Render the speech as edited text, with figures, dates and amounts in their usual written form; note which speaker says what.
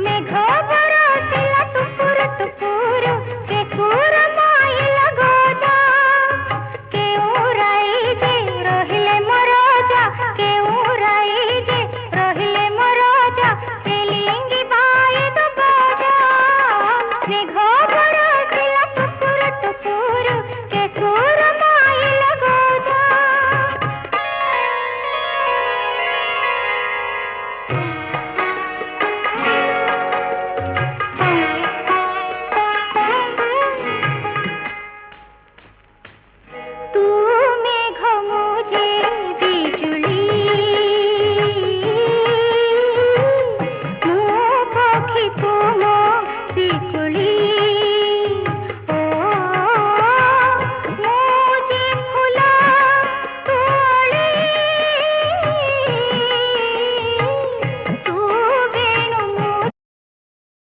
Speaker 1: मेघ बरसिला टुपुर टुपुर के सुर माइला गोजा के उराई जे रहिले मरोजा के उराई जे रहिले मरोजा तेलिंगी बाई तो बाजा मेघ बरसिला टुपुर टुपुर के सुर माइला गोजा तू मेघ मुझे बिजुली मो पक्षी तुम बिकुली